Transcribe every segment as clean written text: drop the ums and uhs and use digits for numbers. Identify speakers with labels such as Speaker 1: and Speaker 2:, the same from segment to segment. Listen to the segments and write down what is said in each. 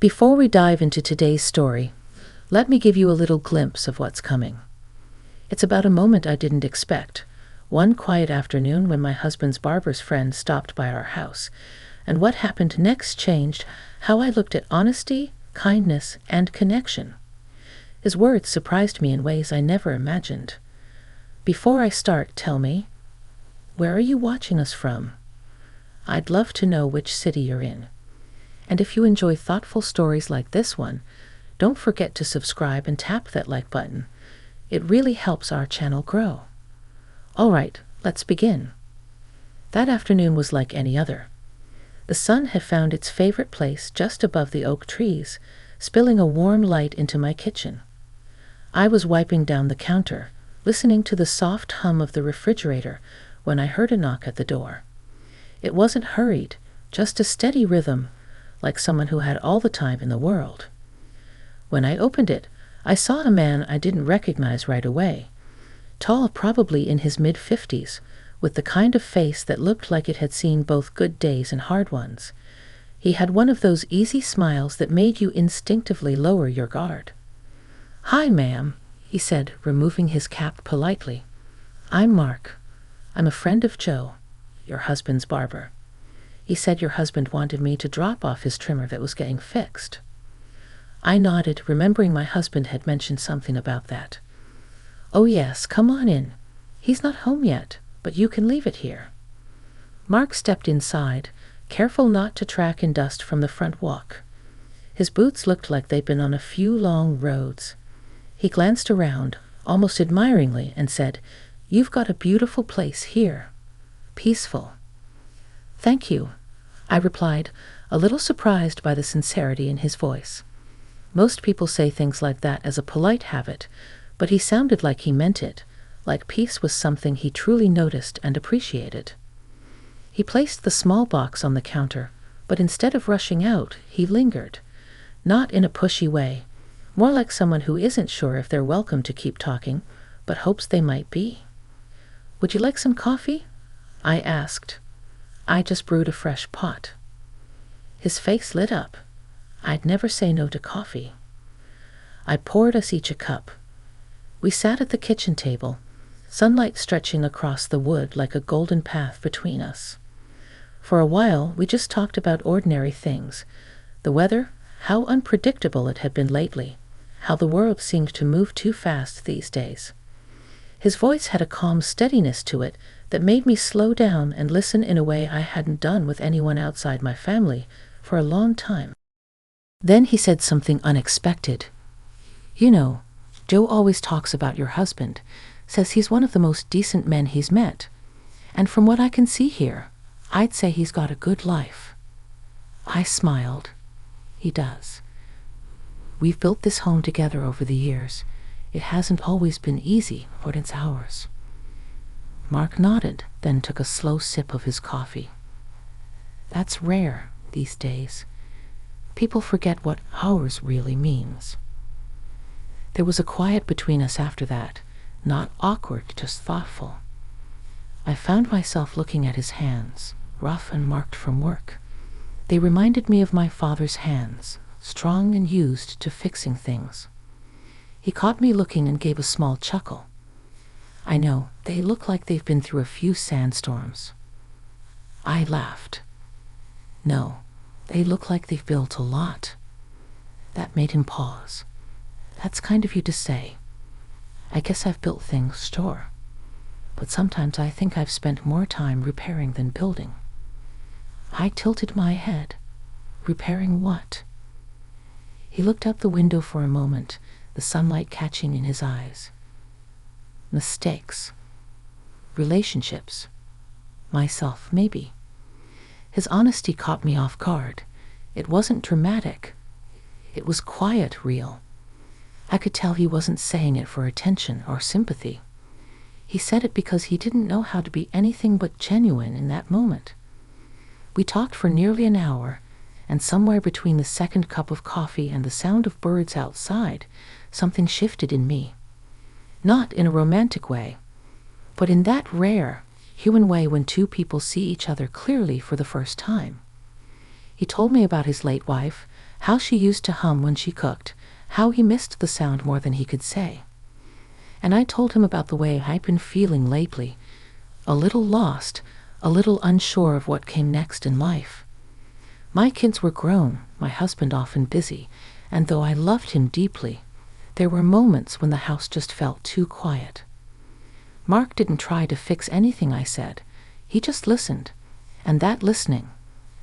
Speaker 1: Before we dive into today's story, let me give you a little glimpse of what's coming. It's about a moment I didn't expect. One quiet afternoon when my husband's barber's friend stopped by our house, and what happened next changed how I looked at honesty, kindness, and connection. His words surprised me in ways I never imagined. Before I start, tell me, where are you watching us from? I'd love to know which city you're in. And if you enjoy thoughtful stories like this one, don't forget to subscribe and tap that like button. It really helps our channel grow. All right, let's begin. That afternoon was like any other. The sun had found its favorite place just above the oak trees, spilling a warm light into my kitchen. I was wiping down the counter, listening to the soft hum of the refrigerator when I heard a knock at the door. It wasn't hurried, just a steady rhythm, like someone who had all the time in the world. When I opened it, I saw a man I didn't recognize right away. Tall, probably in his mid-50s, with the kind of face that looked like it had seen both good days and hard ones. He had one of those easy smiles that made you instinctively lower your guard. "Hi, ma'am," he said, removing his cap politely. "I'm Mark. I'm a friend of Joe, your husband's barber. He said your husband wanted me to drop off his trimmer that was getting fixed." I nodded, remembering my husband had mentioned something about that. "Oh yes, come on in. He's not home yet, but you can leave it here." Mark stepped inside, careful not to track in dust from the front walk. His boots looked like they'd been on a few long roads. He glanced around, almost admiringly, and said, "You've got a beautiful place here. Peaceful." "Thank you," I replied, a little surprised by the sincerity in his voice. Most people say things like that as a polite habit, but he sounded like he meant it, like peace was something he truly noticed and appreciated. He placed the small box on the counter, but instead of rushing out, he lingered. Not in a pushy way, more like someone who isn't sure if they're welcome to keep talking, but hopes they might be. "Would you like some coffee?" I asked. "I just brewed a fresh pot." His face lit up. I'd never say no to coffee. I poured us each a cup. We sat at the kitchen table, sunlight stretching across the wood like a golden path between us. For a while, we just talked about ordinary things. The weather, how unpredictable it had been lately, how the world seemed to move too fast these days. His voice had a calm steadiness to it that made me slow down and listen in a way I hadn't done with anyone outside my family for a long time. Then he said something unexpected. "You know, Joe always talks about your husband, says he's one of the most decent men he's met. And from what I can see here, I'd say he's got a good life." I smiled. "He does. We've built this home together over the years. It hasn't always been easy, but it's ours." Mark nodded, then took a slow sip of his coffee. "That's rare these days. People forget what ours really means." There was a quiet between us after that, not awkward, just thoughtful. I found myself looking at his hands, rough and marked from work. They reminded me of my father's hands, strong and used to fixing things. He caught me looking and gave a small chuckle. "I know, they look like they've been through a few sandstorms." I laughed. "No, they look like they've built a lot." That made him pause. "That's kind of you to say. I guess I've built things, sure. But sometimes I think I've spent more time repairing than building." I tilted my head. "Repairing what?" He looked out the window for a moment, the sunlight catching in his eyes. "Mistakes. Relationships. Myself, maybe." His honesty caught me off guard. It wasn't dramatic. It was quiet, real. I could tell he wasn't saying it for attention or sympathy. He said it because he didn't know how to be anything but genuine in that moment. We talked for nearly an hour, and somewhere between the second cup of coffee and the sound of birds outside, something shifted in me. Not in a romantic way, but in that rare, human way when two people see each other clearly for the first time. He told me about his late wife, how she used to hum when she cooked, how he missed the sound more than he could say. And I told him about the way I'd been feeling lately, a little lost, a little unsure of what came next in life. My kids were grown, my husband often busy, and though I loved him deeply, there were moments when the house just felt too quiet. Mark didn't try to fix anything I said. He just listened. And that listening,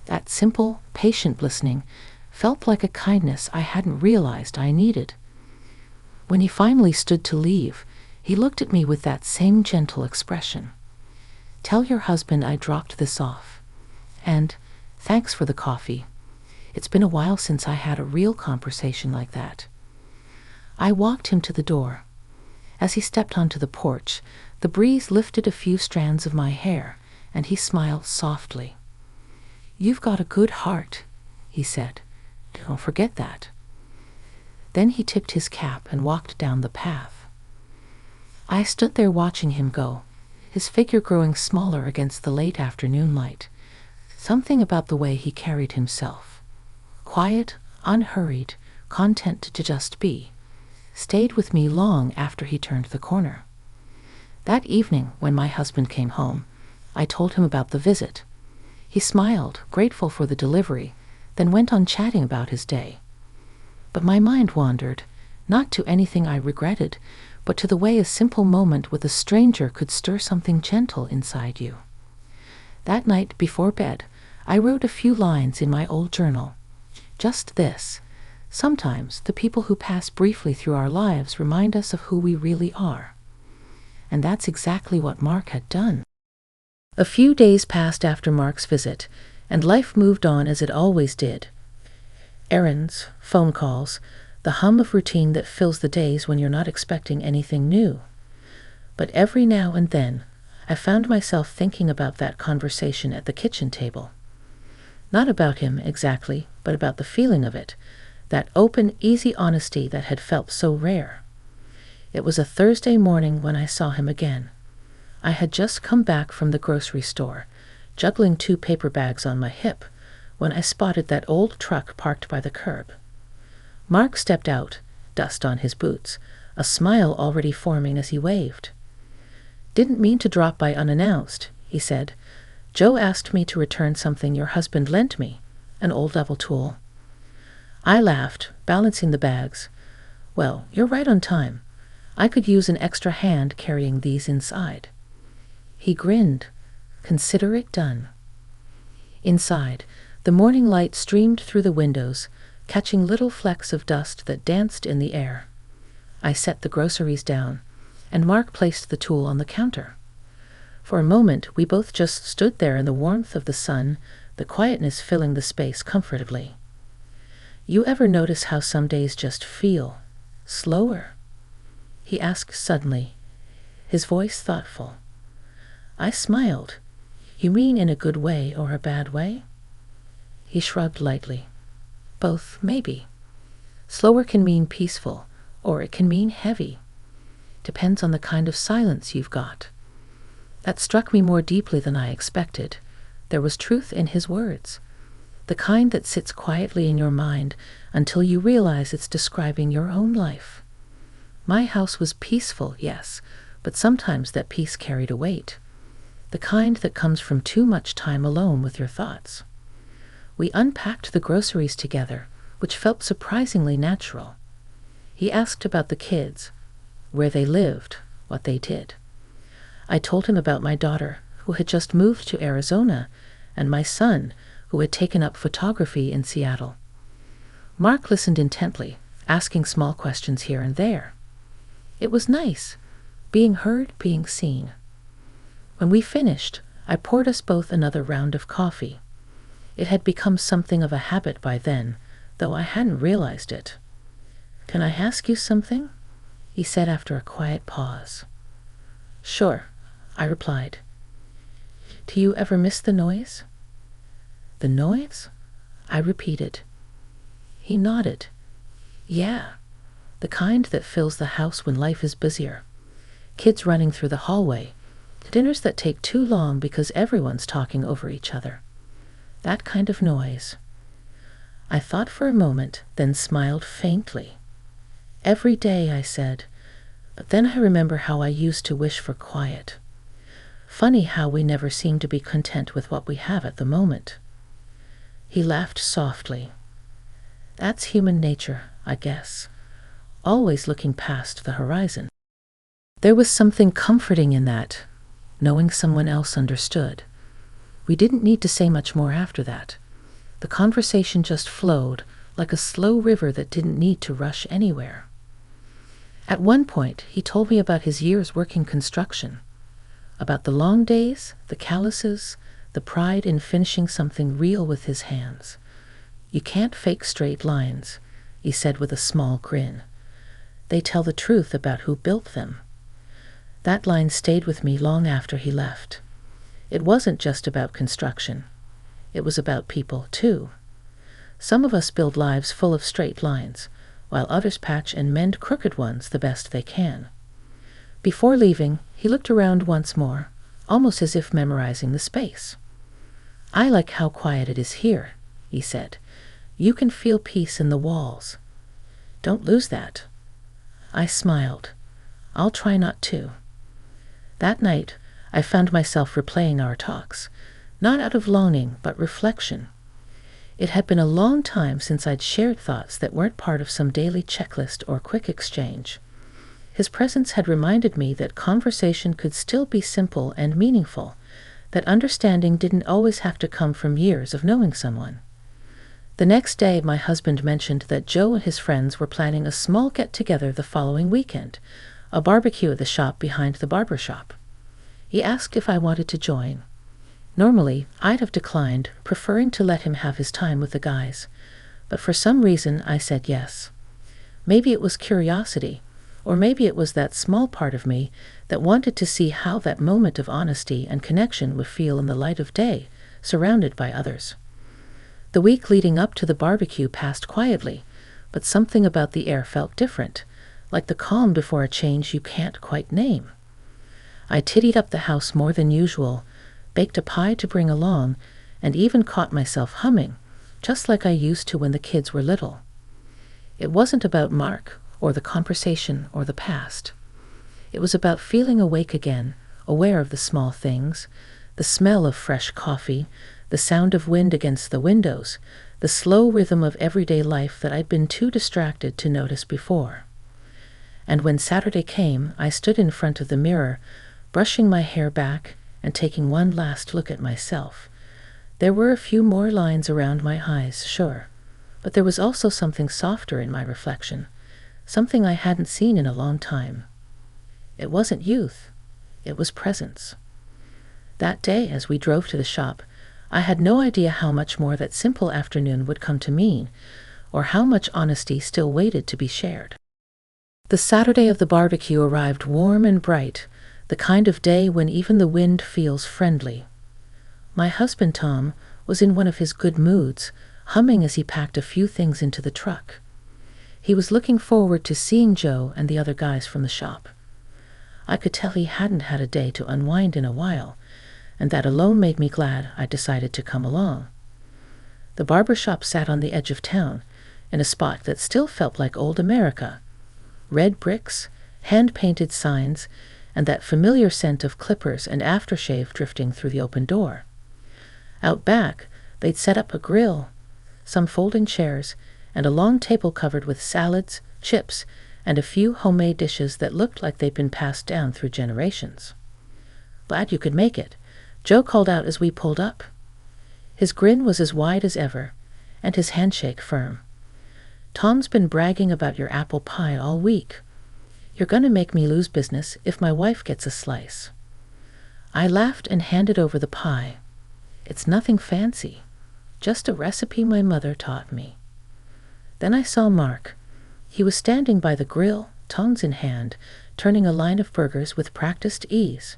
Speaker 1: that simple, patient listening, felt like a kindness I hadn't realized I needed. When he finally stood to leave, he looked at me with that same gentle expression. "Tell your husband I dropped this off. And thanks for the coffee. It's been a while since I had a real conversation like that." I walked him to the door. As he stepped onto the porch, the breeze lifted a few strands of my hair, and he smiled softly. "You've got a good heart," he said. "Don't forget that." Then he tipped his cap and walked down the path. I stood there watching him go, his figure growing smaller against the late afternoon light. Something about the way he carried himself, quiet, unhurried, content to just be, stayed with me long after he turned the corner. That evening, when my husband came home, I told him about the visit. He smiled, grateful for the delivery, then went on chatting about his day. But my mind wandered, not to anything I regretted, but to the way a simple moment with a stranger could stir something gentle inside you. That night before bed, I wrote a few lines in my old journal. Just this: sometimes the people who pass briefly through our lives remind us of who we really are. And that's exactly what Mark had done. A few days passed after Mark's visit, and life moved on as it always did. Errands, phone calls, the hum of routine that fills the days when you're not expecting anything new. But every now and then, I found myself thinking about that conversation at the kitchen table. Not about him exactly, but about the feeling of it, that open, easy honesty that had felt so rare. It was a Thursday morning when I saw him again. I had just come back from the grocery store, juggling 2 paper bags on my hip, when I spotted that old truck parked by the curb. Mark stepped out, dust on his boots, a smile already forming as he waved. "Didn't mean to drop by unannounced," he said. "Joe asked me to return something your husband lent me, an old level tool." I laughed, balancing the bags. "Well, you're right on time. I could use an extra hand carrying these inside." He grinned. "Consider it done." Inside, the morning light streamed through the windows, catching little flecks of dust that danced in the air. I set the groceries down, and Mark placed the tool on the counter. For a moment, we both just stood there in the warmth of the sun, the quietness filling the space comfortably. "You ever notice how some days just feel slower?" he asked suddenly, his voice thoughtful. I smiled. "You mean in a good way or a bad way?" He shrugged lightly. "Both, maybe. Slower can mean peaceful, or it can mean heavy. Depends on the kind of silence you've got." That struck me more deeply than I expected. There was truth in his words. The kind that sits quietly in your mind until you realize it's describing your own life. My house was peaceful, yes, but sometimes that peace carried a weight. The kind that comes from too much time alone with your thoughts. We unpacked the groceries together, which felt surprisingly natural. He asked about the kids, where they lived, what they did. I told him about my daughter, who had just moved to Arizona, and my son, who had taken up photography in Seattle. Mark listened intently, asking small questions here and there. It was nice, being heard, being seen. When we finished, I poured us both another round of coffee. It had become something of a habit by then, though I hadn't realized it. "Can I ask you something?" he said after a quiet pause. "Sure," I replied. "Do you ever miss the noise?" "The noise?" I repeated. He nodded. "Yeah, the kind that fills the house when life is busier. Kids running through the hallway, dinners that take too long because everyone's talking over each other. That kind of noise." I thought for a moment, then smiled faintly. "Every day," I said, but then I remember how I used to wish for quiet. Funny how we never seem to be content with what we have at the moment. He laughed softly. "That's human nature, I guess. Always looking past the horizon." There was something comforting in that, knowing someone else understood. We didn't need to say much more after that. The conversation just flowed, like a slow river that didn't need to rush anywhere. At one point, he told me about his years working construction, about the long days, the calluses, the pride in finishing something real with his hands. "You can't fake straight lines," he said with a small grin. "They tell the truth about who built them." That line stayed with me long after he left. It wasn't just about construction. It was about people, too. Some of us build lives full of straight lines, while others patch and mend crooked ones the best they can. Before leaving, he looked around once more, almost as if memorizing the space. "I like how quiet it is here," he said. "You can feel peace in the walls. Don't lose that." I smiled. "I'll try not to." That night, I found myself replaying our talks, not out of longing, but reflection. It had been a long time since I'd shared thoughts that weren't part of some daily checklist or quick exchange. His presence had reminded me that conversation could still be simple and meaningful, that understanding didn't always have to come from years of knowing someone. The next day, my husband mentioned that Joe and his friends were planning a small get-together the following weekend, a barbecue at the shop behind the barber shop. He asked if I wanted to join. Normally, I'd have declined, preferring to let him have his time with the guys, but for some reason I said yes. Maybe it was curiosity, or maybe it was that small part of me that wanted to see how that moment of honesty and connection would feel in the light of day, surrounded by others. The week leading up to the barbecue passed quietly, but something about the air felt different, like the calm before a change you can't quite name. I tidied up the house more than usual, baked a pie to bring along, and even caught myself humming, just like I used to when the kids were little. It wasn't about Mark, or the conversation, or the past. It was about feeling awake again, aware of the small things, the smell of fresh coffee, the sound of wind against the windows, the slow rhythm of everyday life that I'd been too distracted to notice before. And when Saturday came, I stood in front of the mirror, brushing my hair back and taking one last look at myself. There were a few more lines around my eyes, sure, but there was also something softer in my reflection, something I hadn't seen in a long time. It wasn't youth, it was presence. That day, as we drove to the shop, I had no idea how much more that simple afternoon would come to mean, or how much honesty still waited to be shared. The Saturday of the barbecue arrived warm and bright, the kind of day when even the wind feels friendly. My husband, Tom, was in one of his good moods, humming as he packed a few things into the truck. He was looking forward to seeing Joe and the other guys from the shop. I could tell he hadn't had a day to unwind in a while, and that alone made me glad I decided to come along. The barber shop sat on the edge of town, in a spot that still felt like old America. Red bricks, hand-painted signs, and that familiar scent of clippers and aftershave drifting through the open door. Out back, they'd set up a grill, some folding chairs, and a long table covered with salads, chips, and a few homemade dishes that looked like they'd been passed down through generations. "Glad you could make it," Joe called out as we pulled up. His grin was as wide as ever, and his handshake firm. "Tom's been bragging about your apple pie all week. You're going to make me lose business if my wife gets a slice." I laughed and handed over the pie. "It's nothing fancy, just a recipe my mother taught me." Then I saw Mark. He was standing by the grill, tongs in hand, turning a line of burgers with practiced ease.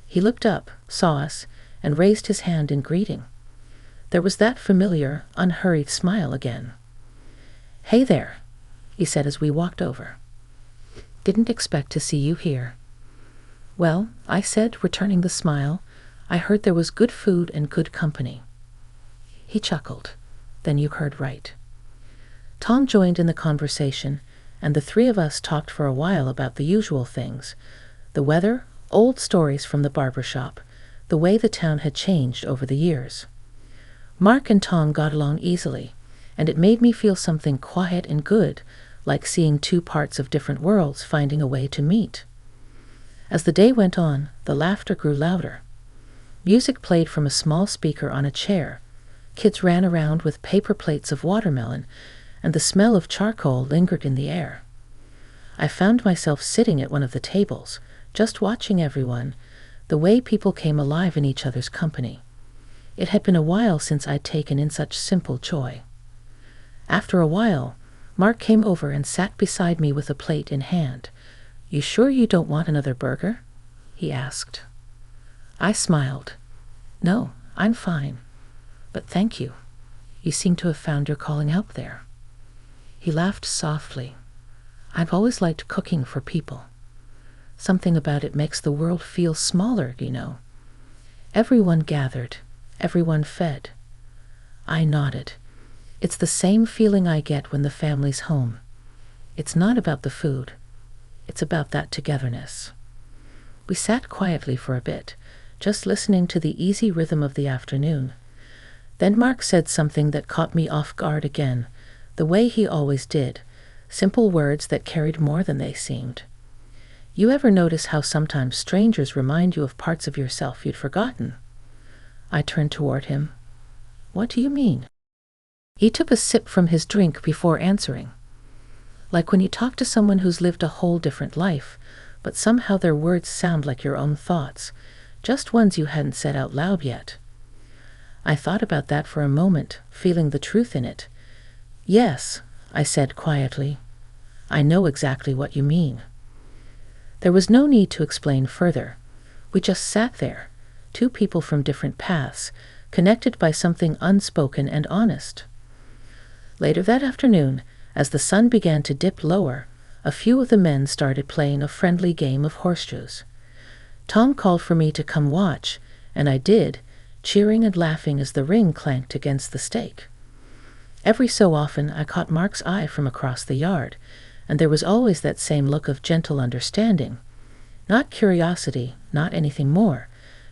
Speaker 1: He looked up, saw us, and raised his hand in greeting. There was that familiar, unhurried smile again. "Hey there," he said as we walked over. "Didn't expect to see you here." "Well," I said, returning the smile, "I heard there was good food and good company." He chuckled. Then you heard right. Tom joined in the conversation, and the three of us talked for a while about the usual things: the weather, old stories from the barber shop, the way the town had changed over the years. Mark and Tom got along easily, and it made me feel something quiet and good, like seeing two parts of different worlds finding a way to meet. As the day went on, the laughter grew louder. Music played from a small speaker on a chair. Kids ran around with paper plates of watermelon, and the smell of charcoal lingered in the air. I found myself sitting at one of the tables, just watching everyone, the way people came alive in each other's company. It had been a while since I'd taken in such simple joy. After a while, Mark came over and sat beside me with a plate in hand. "You sure you don't want another burger?" he asked. I smiled. "No, I'm fine. But thank you. You seem to have found your calling out there." He laughed softly. "I've always liked cooking for people. Something about it makes the world feel smaller, you know." Everyone gathered. Everyone fed. I nodded. It's the same feeling I get when the family's home. It's not about the food. It's about that togetherness. We sat quietly for a bit, just listening to the easy rhythm of the afternoon. Then Mark said something that caught me off guard again, the way he always did, simple words that carried more than they seemed. "You ever notice how sometimes strangers remind you of parts of yourself you'd forgotten?" I turned toward him. "What do you mean?" He took a sip from his drink before answering. "Like when you talk to someone who's lived a whole different life, but somehow their words sound like your own thoughts, just ones you hadn't said out loud yet." I thought about that for a moment, feeling the truth in it. "Yes," I said quietly. "I know exactly what you mean." There was no need to explain further. We just sat there, two people from different paths, connected by something unspoken and honest. Later that afternoon, as the sun began to dip lower, a few of the men started playing a friendly game of horseshoes. Tom called for me to come watch, and I did, cheering and laughing as the ring clanked against the stake. Every so often I caught Mark's eye from across the yard, and there was always that same look of gentle understanding. Not curiosity, not anything more,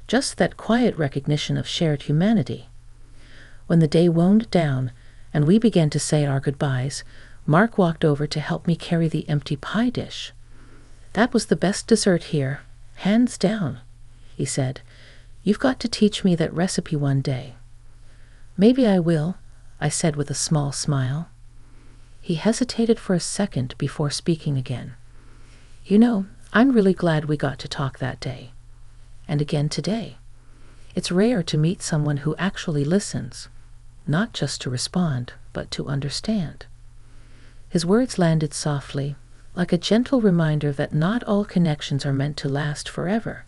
Speaker 1: just that quiet recognition of shared humanity. When the day wound down, and we began to say our goodbyes, Mark walked over to help me carry the empty pie dish. "That was the best dessert here, hands down," he said. "You've got to teach me that recipe one day." "Maybe I will," I said with a small smile. He hesitated for a second before speaking again. "You know, I'm really glad we got to talk that day. And again today. It's rare to meet someone who actually listens, not just to respond, but to understand." His words landed softly, like a gentle reminder that not all connections are meant to last forever.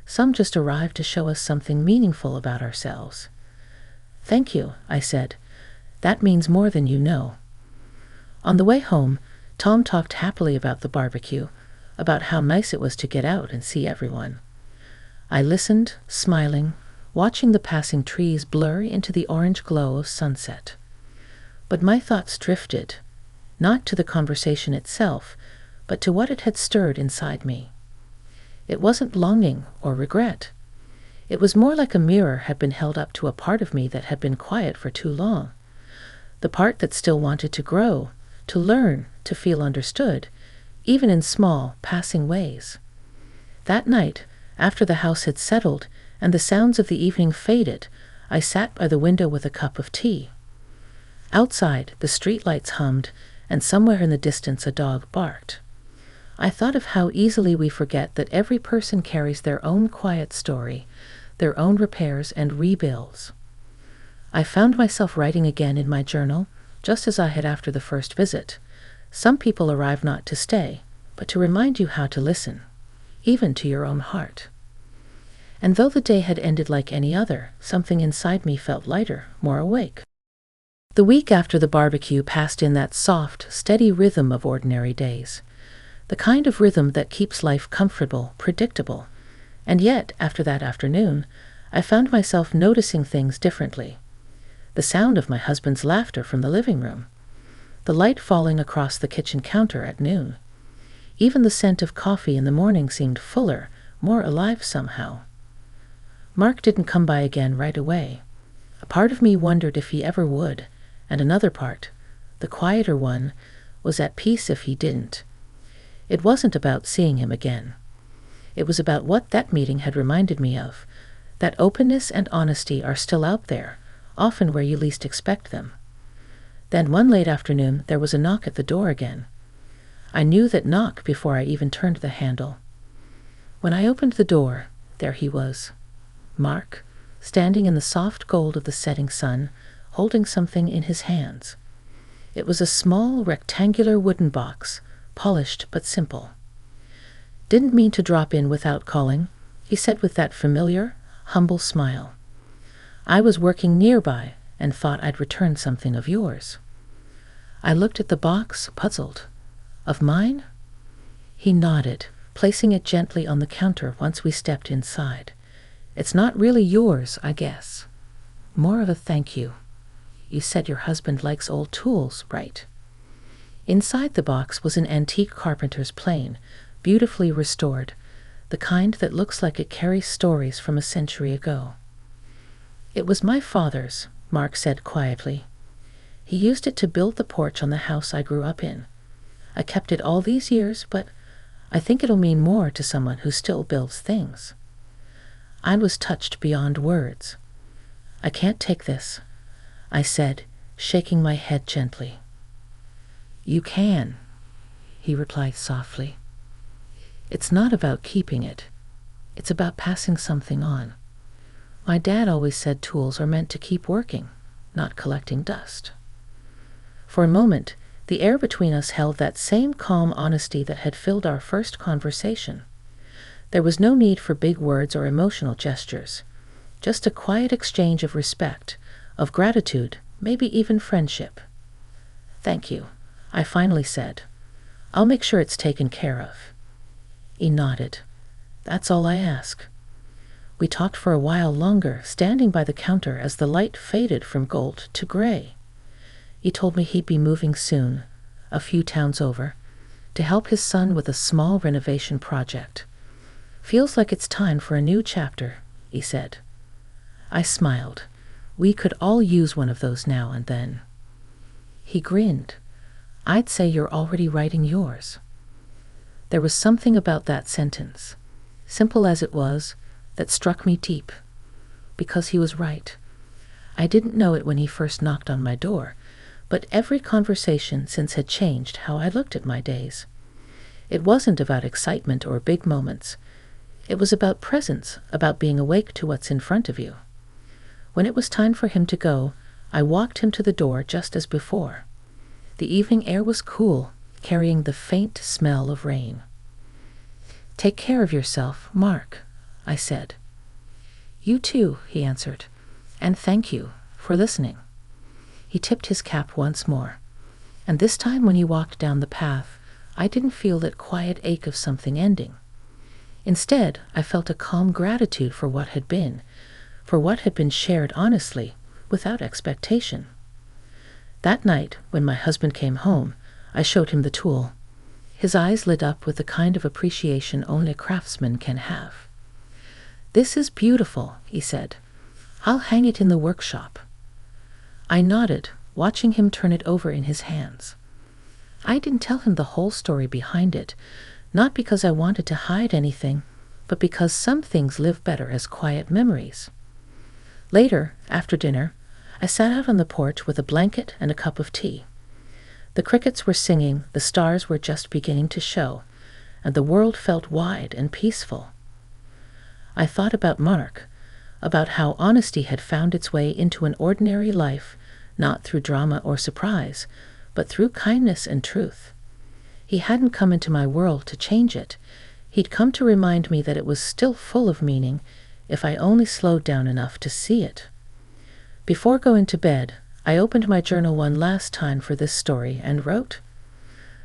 Speaker 1: Some just arrive to show us something meaningful about ourselves. "Thank you," I said. "That means more than you know." On the way home, Tom talked happily about the barbecue, about how nice it was to get out and see everyone. I listened, smiling, watching the passing trees blur into the orange glow of sunset. But my thoughts drifted, not to the conversation itself, but to what it had stirred inside me. It wasn't longing or regret. It was more like a mirror had been held up to a part of me that had been quiet for too long. The part that still wanted to grow, to learn, to feel understood, even in small, passing ways. That night, after the house had settled and the sounds of the evening faded, I sat by the window with a cup of tea. Outside, the streetlights hummed, and somewhere in the distance a dog barked. I thought of how easily we forget that every person carries their own quiet story, their own repairs and rebuilds. I found myself writing again in my journal, just as I had after the first visit. Some people arrive not to stay, but to remind you how to listen, even to your own heart. And though the day had ended like any other, something inside me felt lighter, more awake. The week after the barbecue passed in that soft, steady rhythm of ordinary days. The kind of rhythm that keeps life comfortable, predictable. And yet, after that afternoon, I found myself noticing things differently. the sound of my husband's laughter from the living room, the light falling across the kitchen counter at noon. Even the scent of coffee in the morning seemed fuller, more alive somehow. Mark didn't come by again right away. A part of me wondered if he ever would, and another part, the quieter one, was at peace if he didn't. It wasn't about seeing him again. It was about what that meeting had reminded me of, that openness and honesty are still out there, often where you least expect them. Then one late afternoon there was a knock at the door again. I knew that knock before I even turned the handle. When I opened the door, there he was, Mark, standing in the soft gold of the setting sun, holding something in his hands. It was a small, rectangular wooden box, polished but simple. "Didn't mean to drop in without calling," he said with that familiar, humble smile. "I was working nearby and thought I'd return something of yours." I looked at the box, puzzled. "Of mine?" He nodded, placing it gently on the counter once we stepped inside. "It's not really yours, I guess. More of a thank you. You said your husband likes old tools, right?" Inside the box was an antique carpenter's plane, beautifully restored, the kind that looks like it carries stories from a century ago. "It was my father's," Mark said quietly. "He used it to build the porch on the house I grew up in. I kept it all these years, but I think it'll mean more to someone who still builds things." I was touched beyond words. "I can't take this," I said, shaking my head gently. "You can," he replied softly. "It's not about keeping it. It's about passing something on. My dad always said tools are meant to keep working, not collecting dust." For a moment, the air between us held that same calm honesty that had filled our first conversation. There was no need for big words or emotional gestures, just a quiet exchange of respect, of gratitude, maybe even friendship. "Thank you," I finally said. "I'll make sure it's taken care of." He nodded. "That's all I ask." We talked for a while longer, standing by the counter as the light faded from gold to gray. He told me he'd be moving soon, a few towns over, to help his son with a small renovation project. "Feels like it's time for a new chapter," he said. I smiled. We could all use one of those now and then. He grinned. "I'd say you're already writing yours." There was something about that sentence, simple as it was, that struck me deep. Because he was right. I didn't know it when he first knocked on my door, but every conversation since had changed how I looked at my days. It wasn't about excitement or big moments. It was about presence, about being awake to what's in front of you. When it was time for him to go, I walked him to the door just as before. The evening air was cool, carrying the faint smell of rain. "Take care of yourself, Mark," I said. "You too," he answered, "and thank you for listening." He tipped his cap once more, and this time when he walked down the path, I didn't feel that quiet ache of something ending. Instead, I felt a calm gratitude for what had been shared honestly, without expectation. That night, when my husband came home, I showed him the tool. His eyes lit up with the kind of appreciation only a craftsman can have. "This is beautiful," he said. "I'll hang it in the workshop." I nodded, watching him turn it over in his hands. I didn't tell him the whole story behind it, not because I wanted to hide anything, but because some things live better as quiet memories. Later, after dinner, I sat out on the porch with a blanket and a cup of tea. The crickets were singing, the stars were just beginning to show, and the world felt wide and peaceful. I thought about Mark, about how honesty had found its way into an ordinary life, not through drama or surprise, but through kindness and truth. He hadn't come into my world to change it. He'd come to remind me that it was still full of meaning, if I only slowed down enough to see it. Before going to bed, I opened my journal one last time for this story and wrote,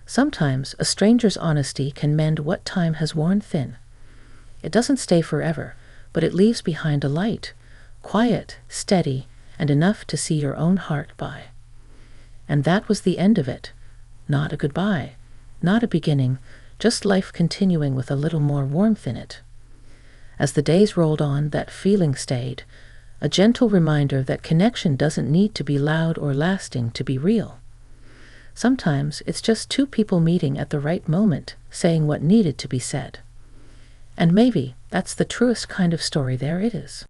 Speaker 1: "Sometimes a stranger's honesty can mend what time has worn thin. It doesn't stay forever, but it leaves behind a light, quiet, steady, and enough to see your own heart by. And that was the end of it. Not a goodbye, not a beginning, just life continuing with a little more warmth in it. As the days rolled on, that feeling stayed, a gentle reminder that connection doesn't need to be loud or lasting to be real. Sometimes it's just two people meeting at the right moment, saying what needed to be said. And maybe that's the truest kind of story there is.